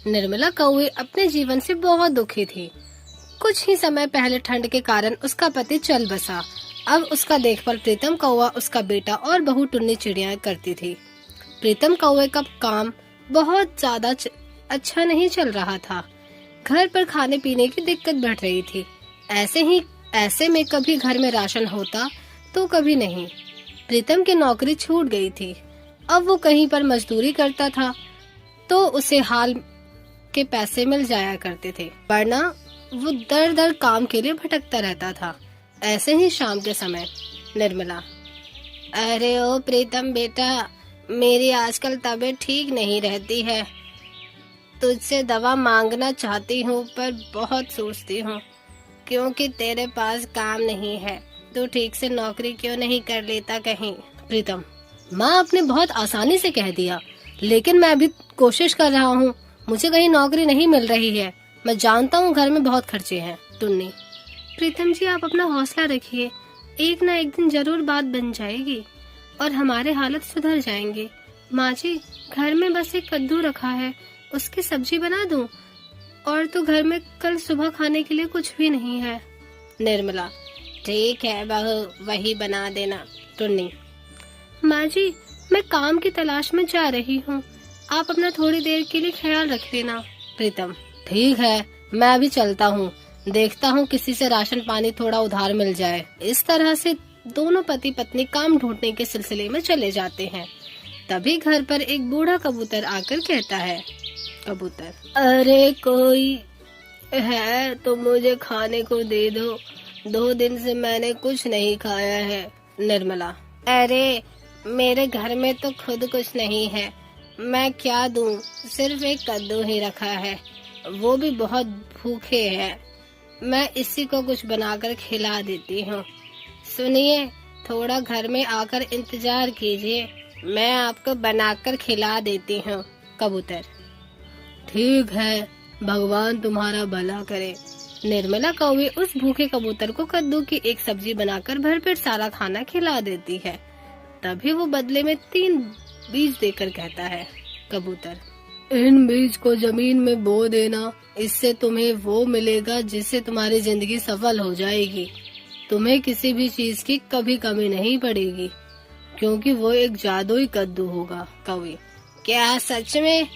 निर्मला कौवे अपने जीवन से बहुत दुखी थी। कुछ ही समय पहले ठंड के कारण उसका पति चल बसा। अब उसका देखभाल प्रीतम कौवा, उसका बेटा और बहू टुन्नी चिड़िया करती थी। प्रीतम कौवे का काम बहुत ज्यादा अच्छा नहीं चल रहा था। घर पर खाने पीने की दिक्कत बढ़ रही थी। ऐसे में कभी घर में राशन होता तो कभी नहीं। प्रीतम की नौकरी छूट गई थी। अब वो कहीं पर मजदूरी करता था तो उसे हाल के पैसे मिल जाया करते थे, वरना वो दर दर काम के लिए भटकता रहता था। ऐसे ही शाम के समय निर्मला, अरे ओ प्रीतम बेटा, मेरी आजकल तबीयत ठीक नहीं रहती है। तुझसे दवा मांगना चाहती हूँ पर बहुत सोचती हूँ, क्योंकि तेरे पास काम नहीं है। तू ठीक से नौकरी क्यों नहीं कर लेता कहीं? प्रीतम, माँ आपने बहुत आसानी से कह दिया, लेकिन मैं अभी कोशिश कर रहा हूँ। मुझे कहीं नौकरी नहीं मिल रही है। मैं जानता हूँ घर में बहुत खर्चे हैं। टुन्नी, प्रीतम जी आप अपना हौसला रखिए, एक ना एक दिन जरूर बात बन जाएगी और हमारे हालत सुधर जाएंगे। माँ जी, घर में बस एक कद्दू रखा है, उसकी सब्जी बना दूं? और तो घर में कल सुबह खाने के लिए कुछ भी नहीं है। निर्मला, ठीक है बहू, वही बना देना। टुन्नी, माँ जी मैं काम की तलाश में जा रही हूँ, आप अपना थोड़ी देर के लिए ख्याल रख लेना। प्रीतम, ठीक है, मैं अभी चलता हूँ। देखता हूँ किसी से राशन पानी थोड़ा उधार मिल जाए। इस तरह से दोनों पति पत्नी काम ढूंढने के सिलसिले में चले जाते हैं। तभी घर पर एक बूढ़ा कबूतर आकर कहता है, कबूतर, अरे कोई है तो मुझे खाने को दे दो, 2 दिन से मैंने कुछ नहीं खाया है। निर्मला, अरे मेरे घर में तो खुद कुछ नहीं है, मैं क्या दूं? सिर्फ एक कद्दू ही रखा है, वो भी बहुत भूखे हैं। मैं इसी को कुछ बनाकर खिला देती हूँ। सुनिए, थोड़ा घर में आकर इंतजार कीजिए, मैं आपको बनाकर खिला देती हूँ। कबूतर, ठीक है, भगवान तुम्हारा भला करे। निर्मला कौवे उस भूखे कबूतर को कद्दू की एक सब्जी बनाकर भरपेट सारा खाना खिला देती है। तभी वो बदले में 3 बीज देकर कहता है, कबूतर, इन बीज को जमीन में बो देना, इससे तुम्हें वो मिलेगा जिससे तुम्हारी जिंदगी सफल हो जाएगी। तुम्हें किसी भी चीज की कभी कमी नहीं पड़ेगी, क्योंकि वो एक जादुई कद्दू होगा। कौवी, क्या सच में?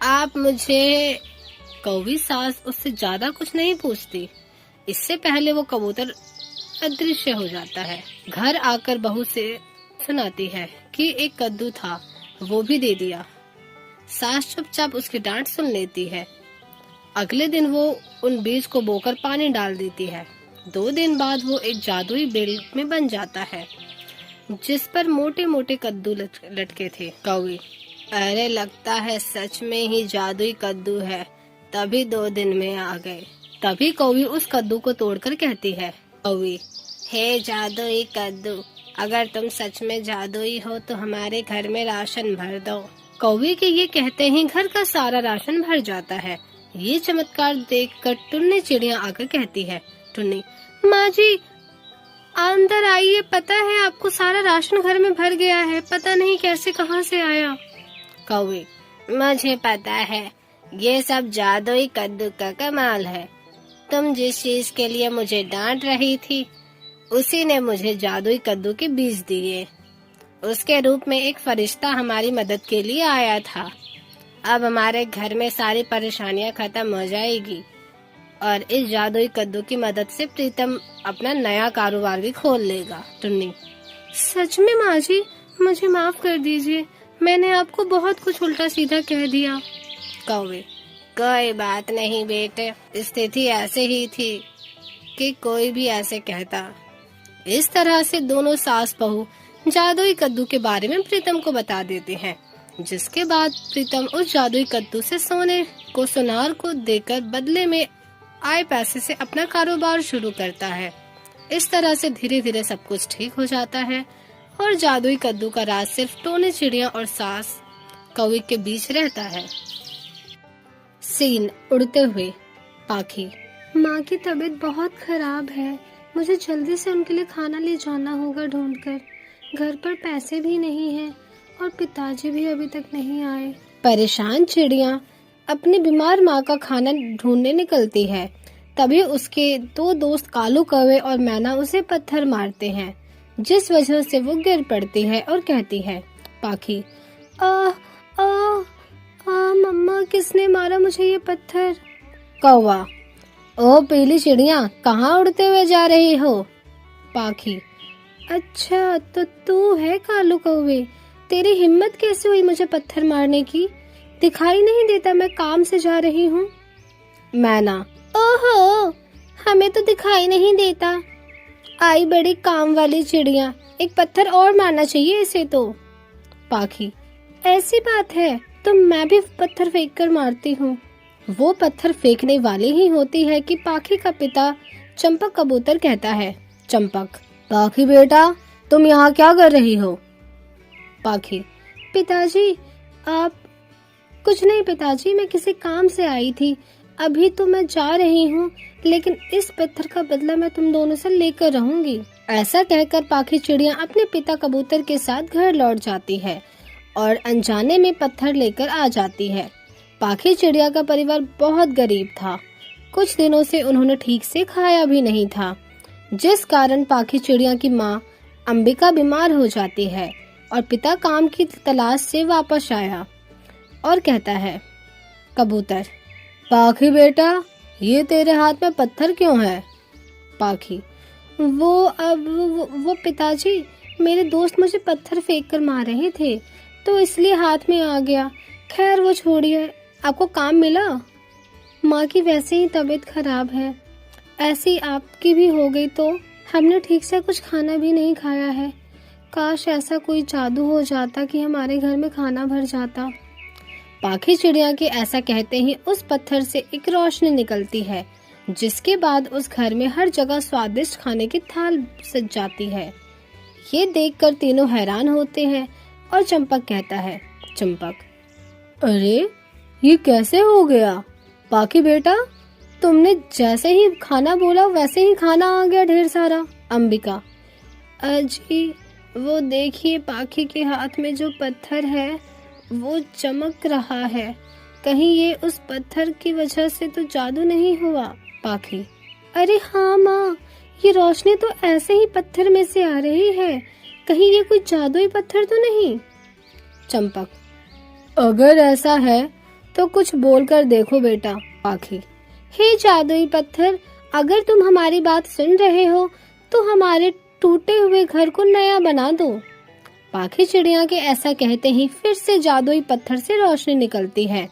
आप मुझे? कौवी सास उससे ज्यादा कुछ नहीं पूछती। इससे पहले वो कबूतर अदृश्य हो जाता है। घर आकर बहू से सुनाती है कि एक कद्दू था, वो भी दे दिया। सास चुपचाप उसकी डांट सुन लेती है। अगले दिन वो उन बीज को बोकर पानी डाल देती है। 2 दिन बाद वो एक जादुई बेल में बन जाता है, जिस पर मोटे मोटे कद्दू लटके थे। कौवी, अरे लगता है सच में ही जादुई कद्दू है, तभी 2 दिन में आ गए। तभी कौवी उस कद्दू को तोड़कर कहती है, कौवी, हे जादुई कद्दू, अगर तुम सच में जादुई हो तो हमारे घर में राशन भर दो। कौवे के ये कहते ही घर का सारा राशन भर जाता है। ये चमत्कार देखकर टुन्नी चिड़िया आकर कहती है, टुन्नी, माँ जी अंदर आइए, पता है आपको सारा राशन घर में भर गया है, पता नहीं कैसे कहाँ से आया। कौवे, मुझे पता है, ये सब जादुई कद्दू का कमाल है। तुम जिस चीज के लिए मुझे डांट रही थी, उसी ने मुझे जादुई कद्दू के बीज दिए। उसके रूप में एक फरिश्ता हमारी मदद के लिए आया था। अब हमारे घर में सारी परेशानियां खत्म हो जाएगी और इस जादुई कद्दू की मदद से प्रीतम अपना नया कारोबार भी खोल लेगा। टुन्नी, सच में माँ जी, मुझे माफ कर दीजिए, मैंने आपको बहुत कुछ उल्टा सीधा कह दिया। कौवे, कोई बात नहीं बेटे, स्थिति ऐसे ही थी कि कोई भी ऐसे कहता। इस तरह से दोनों सास बहू जादुई कद्दू के बारे में प्रीतम को बता देते हैं, जिसके बाद प्रीतम उस जादुई कद्दू से सोने को सुनार को देकर बदले में आए पैसे से अपना कारोबार शुरू करता है। इस तरह से धीरे धीरे सब कुछ ठीक हो जाता है और जादुई कद्दू का राज सिर्फ टोनी चिड़िया और सास कौवी के बीच रहता है। सीन, उड़ते हुए पाखी। माँ की तबीयत बहुत खराब है, मुझे जल्दी से उनके लिए खाना ले जाना होगा ढूंढकर। घर पर पैसे भी नहीं हैं और पिताजी भी अभी तक नहीं आए। परेशान चिड़िया अपनी बीमार माँ का खाना ढूंढने निकलती है। तभी उसके दो दोस्त कालू कौवे और मैना उसे पत्थर मारते हैं, जिस वजह से वो गिर पड़ती है और कहती है, पाखी, आ आ आ मम्मा, किसने मारा मुझे ये पत्थर? कौवा, ओ पीली चिड़िया, कहाँ उड़ते हुए जा रही हो? पाखी, अच्छा तो तू है कालू कौवे, तेरी हिम्मत कैसे हुई मुझे पत्थर मारने की? दिखाई नहीं देता मैं काम से जा रही हूँ। मैना, ओहो, हमें तो दिखाई नहीं देता। आई बड़ी काम वाली चिड़िया, एक पत्थर और मारना चाहिए इसे तो। पाखी, ऐसी बात है तो मैं भी पत्थर फेंक कर मारती हूँ। वो पत्थर फेंकने वाली ही होती है कि पाखी का पिता चंपक कबूतर कहता है, चंपक, पाखी बेटा, तुम यहाँ क्या कर रही हो? पाखी, पिताजी आप? कुछ नहीं पिताजी, मैं किसी काम से आई थी, अभी तो मैं जा रही हूँ, लेकिन इस पत्थर का बदला मैं तुम दोनों से लेकर रहूंगी। ऐसा कहकर पाखी चिड़िया अपने पिता कबूतर के साथ घर लौट जाती है और अनजाने में पत्थर लेकर आ जाती है। पाखी चिड़िया का परिवार बहुत गरीब था। कुछ दिनों से उन्होंने ठीक से खाया भी नहीं था, जिस कारण पाखी चिड़िया की माँ अंबिका बीमार हो जाती है और पिता काम की तलाश से वापस आया और कहता है, कबूतर, पाखी बेटा, ये तेरे हाथ में पत्थर क्यों है? पाखी, वो पिताजी, मेरे दोस्त मुझे पत्थर फेंक कर मार रहे थे तो इसलिए हाथ में आ गया। खैर वो छोड़िए, आपको काम मिला? माँ की वैसे ही तबीयत खराब है, ऐसी आपकी भी हो गई तो हमने ठीक से कुछ खाना भी नहीं खाया है। काश ऐसा कोई जादू हो जाता कि हमारे घर में खाना भर जाता। पाखी चिड़िया के ऐसा कहते ही उस पत्थर से एक रोशनी निकलती है, जिसके बाद उस घर में हर जगह स्वादिष्ट खाने की थाल सज जाती है। ये देखकर तीनों हैरान होते हैं और चंपक कहता है, चंपक, अरे ये कैसे हो गया? पाखी बेटा, तुमने जैसे ही खाना बोला वैसे ही खाना आ गया ढेर सारा। अंबिका, अजी वो देखिए, पाखी के हाथ में जो पत्थर है वो चमक रहा है, कहीं ये उस पत्थर की वजह से तो जादू नहीं हुआ? पाखी, अरे हाँ माँ, ये रोशनी तो ऐसे ही पत्थर में से आ रही है, कहीं ये कोई जादुई पत्थर तो नहीं? चंपक, अगर ऐसा है तो कुछ बोलकर देखो बेटा। पाखी, हे जादुई पत्थर, अगर तुम हमारी बात सुन रहे हो तो हमारे टूटे हुए घर को नया बना दो। पाखी चिड़िया के ऐसा कहते ही फिर से जादुई पत्थर से रोशनी निकलती है,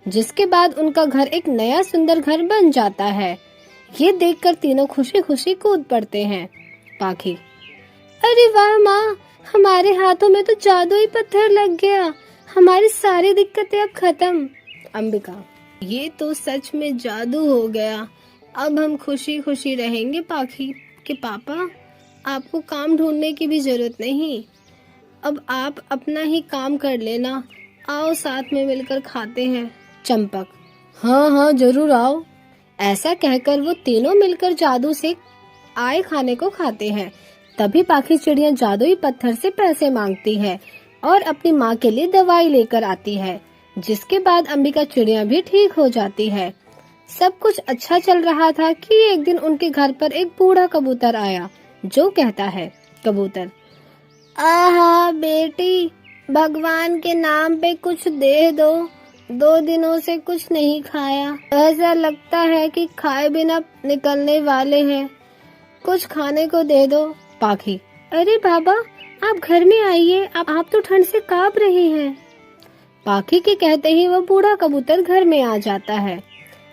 जिसके बाद उनका घर एक नया सुंदर घर बन जाता है। ये देखकर तीनों खुशी खुशी कूद पड़ते हैं। पाखी, अरे वाह माँ, हमारे हाथों में तो जादुई पत्थर लग गया, हमारी सारी दिक्कतें अब खत्म। अंबिका, ये तो सच में जादू हो गया, अब हम खुशी खुशी रहेंगे पाखी के पापा, आपको काम ढूंढने की भी जरूरत नहीं, अब आप अपना ही काम कर लेना, आओ साथ में मिलकर खाते हैं। चंपक, हाँ हाँ जरूर आओ। ऐसा कहकर वो तीनों मिलकर जादू से आए खाने को खाते हैं। तभी पाखी चिड़िया जादुई पत्थर से पैसे मांगती है और अपनी माँ के लिए दवाई लेकर आती है, जिसके बाद अंबिका चिड़िया भी ठीक हो जाती है। सब कुछ अच्छा चल रहा था कि एक दिन उनके घर पर एक बूढ़ा कबूतर आया, जो कहता है, कबूतर, आहा बेटी, भगवान के नाम पे कुछ दे दो, 2 दिनों से कुछ नहीं खाया, ऐसा लगता है कि खाए बिना निकलने वाले हैं, कुछ खाने को दे दो। पाखी, अरे बाबा, आप घर में आइए, आप तो ठंड से कांप रहे हैं। पाखी के कहते ही वो बूढ़ा कबूतर घर में आ जाता है,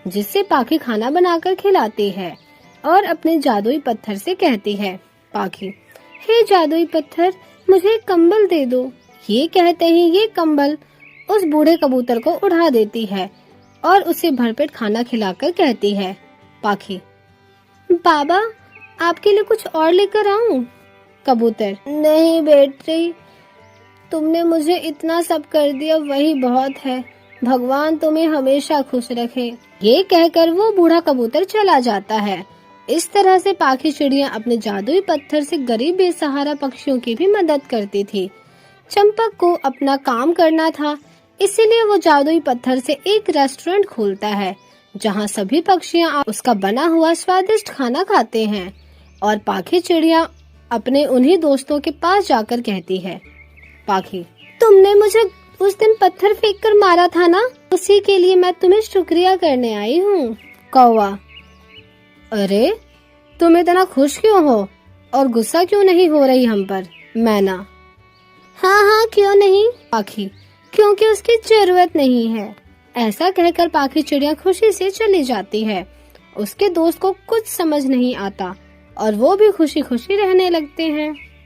जिससे पाखी खाना बनाकर खिलाती है और अपने जादुई पत्थर से कहती है, पाखी, हे जादुई पत्थर, मुझे एक कंबल दे दो। ये कहते ही ये कंबल उस बूढ़े कबूतर को उड़ा देती है और उसे भरपेट खाना खिलाकर कहती है, पाखी, बाबा, आपके लिए कुछ और लेकर आऊं? कबूतर, नहीं बेटी, तुमने मुझे इतना सब कर दिया वही बहुत है, भगवान तुम्हें हमेशा खुश रखे। ये कहकर वो बूढ़ा कबूतर चला जाता है। इस तरह से पाखी चिड़िया अपने जादुई पत्थर से गरीब बेसहारा पक्षियों की भी मदद करती थी। चंपक को अपना काम करना था, इसीलिए वो जादुई पत्थर से एक रेस्टोरेंट खोलता है जहाँ सभी पक्षियाँ उसका बना हुआ स्वादिष्ट खाना खाते हैं। और पाखी चिड़िया अपने उन्हीं दोस्तों के पास जाकर कहती है, पाखी, तुमने मुझे उस दिन पत्थर फेंक कर मारा था ना, उसी के लिए मैं तुम्हें शुक्रिया करने आई हूँ। कौवा, अरे तुम इतना खुश क्यों हो और गुस्सा क्यों नहीं हो रही हम पर? मैना, हाँ क्यों नहीं। पाखी, क्योंकि उसकी जरूरत नहीं है। ऐसा कहकर पाखी चिड़िया खुशी से चली जाती है। उसके दोस्त को कुछ समझ नहीं आता और वो भी खुशी खुशी रहने लगते हैं।